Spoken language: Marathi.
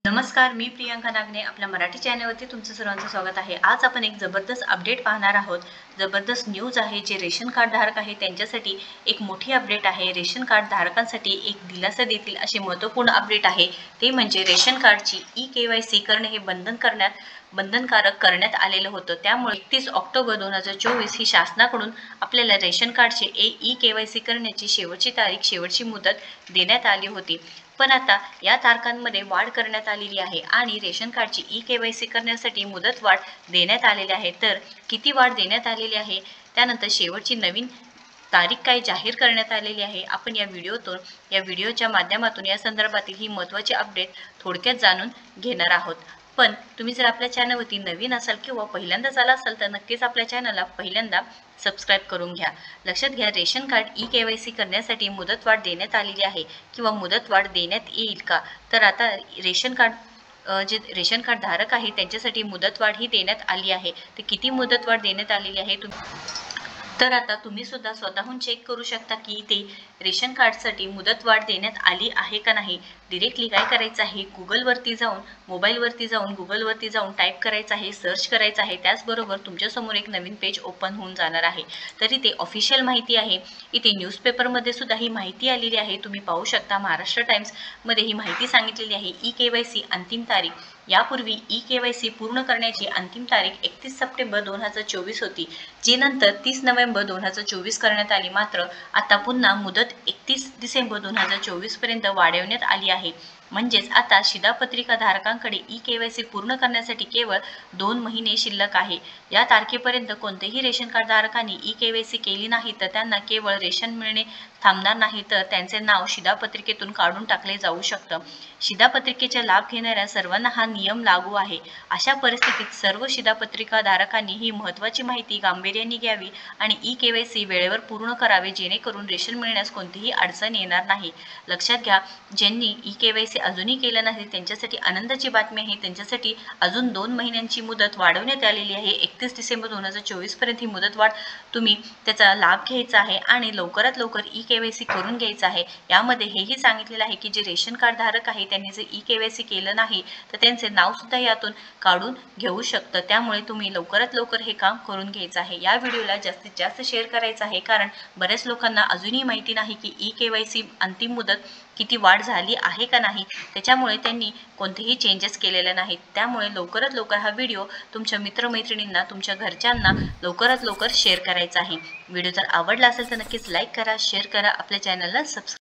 नमस्कार, मी प्रियंका नागने आपल्या मराठी चॅनलवरती तुमचं सर्वांचं स्वागत आहे। आज आपण एक जबरदस्त अपडेट पाहणार आहोत। जबरदस्त न्यूज आहे। जे रेशन कार्ड धारक आहे त्यांच्यासाठी एक मोठी अपडेट आहे। रेशन कार्ड धारकांसाठी एक दिलासा देतील अशी महत्त्वपूर्ण अपडेट आहे। ते म्हणजे रेशन कार्डची ई-केवायसी करणे हे बंधनकारक करण्यात आलेलं होतं। त्यामुळे 31 ऑक्टोबर 2024 ही शासनाकडून आपल्याला रेशन कार्डचे ई-केवायसी करण्याची शेवटची मुदत देण्यात आली होती। पण आता या तारखांमध्ये वाढ करण्यात आलेली आहे आणि रेशन कार्डची ई-केवायसी करण्यासाठी मुदतवाढ देण्यात आलेली आहे। तर किती वाढ देण्यात आलेली आहे, त्यानंतर शेवटची नवीन तारीख काय जाहीर करण्यात आलेली आहे, आपण या व्हिडिओच्या माध्यमातून या संदर्भातील ही महत्त्वाची अपडेट थोडक्यात जाणून घेणार आहोत। पण तुम्ही जर आपल्या चॅनलवरती नवीन असाल किंवा पहिल्यांदाच आला असाल तर नक्कीच आपल्या चॅनलला पहिल्यांदा सबस्क्राईब करून घ्या। लक्षात घ्या, रेशन कार्ड ई-केवायसी करण्यासाठी मुदतवाढ देण्यात आलेली आहे किंवा मुदतवाढ देण्यात येईल का? तर आता रेशन कार्ड धारक आहे त्यांच्यासाठी मुदतवाढ ही देण्यात आली आहे। तर किती मुदतवाढ देण्यात आलेली आहे तर आता तुम्ही सुद्धा स्वतःहून चेक करू शकता की ते रेशन कार्डसाठी मुदतवाढ देण्यात आली आहे का नाही। डिरेक्टली काय करायचं आहे, मोबाईलवरती जाऊन गुगलवरती जाऊन टाईप करायचं आहे, सर्च करायचं आहे। त्याचबरोबर तुमच्यासमोर एक नवीन पेज ओपन होऊन जाणार आहे। तरी ते ऑफिशियल माहिती आहे। इथे न्यूजपेपरमध्ये सुद्धा ही माहिती आलेली आहे, तुम्ही पाहू शकता। महाराष्ट्र टाइम्समध्ये ही माहिती सांगितलेली आहे। ई-केवायसी अंतिम तारीख, यापूर्वी ई-केवायसी पूर्ण करण्याची अंतिम तारीख 31 सप्टेंबर 2024 होती, जी नंतर 30 नोव्हेंबर 2024 करण्यात आली। मात्र आता पुन्हा मुदत 31 डिसेंबर 2024 पर्यंत वाढवण्यात आली आहे। म्हणजेच आता शिधापत्रिका धारकांकडे ई-केवायसी पूर्ण करण्यासाठी केवळ 2 महिने शिल्लक आहे। या तारखेपर्यंत कोणतेही रेशन कार्ड धारकांनी ई-केवायसी केली नाही तर त्यांना केवळ रेशन मिळणे थांबणार नाही, तर त्यांचे नाव शिधापत्रिकेतून काढून टाकले जाऊ शकतं। शिधापत्रिकेचा लाभ घेणाऱ्या सर्वांना हा नियम लागू आहे। अशा परिस्थितीत सर्व शिधापत्रिका धारकांनी ही महत्त्वाची माहिती गांभीर्याने घ्यावी आणि ई-केवायसी वेळेवर पूर्ण करावे, जेणेकरून रेशन मिळण्यास कोणतीही अडचण येणार नाही। लक्षात घ्या, ज्यांनी ई-केवायसी अजूनही केलं नाही त्यांच्यासाठी आनंदाची बातमी आहे। त्यांच्यासाठी अजून 2 महिन्यांची मुदत वाढवण्यात आलेली आहे। 31 डिसेंबर 2024 पर्यंत ही मुदतवाढ तुम्ही त्याचा लाभ घ्यायचा आहे आणि लवकरात लवकर ई-केवायसी करून घ्यायचं आहे। यामध्ये हेही सांगितलेलं आहे की जे रेशन कार्ड धारक आहे त्यांनी जर ई-केवायसी केलं नाही तर त्यांचे नाव सुद्धा यातून काढून घेऊ शकतं। त्यामुळे तुम्ही लवकरात लवकर हे काम करून घ्यायचं आहे। या व्हिडिओला जास्तीत जास्त शेअर करायचं आहे, कारण बऱ्याच लोकांना अजूनही माहिती नाही की ई-केवायसी अंतिम मुदत किती वाढ झाली आहे का नाही, त्याच्यामुळे त्यांनी कोणतेही चेंजेस केलेले नाहीत। त्यामुळे लवकरात लवकर हा व्हिडिओ तुमच्या मित्रमैत्रिणींना, तुमच्या घरच्यांना लवकरात लवकर शेअर करायचा आहे। व्हिडिओ जर आवडला असेल तर नक्कीच लाईक करा, शेअर करा, आपल्या चॅनलला सबस्क्राईब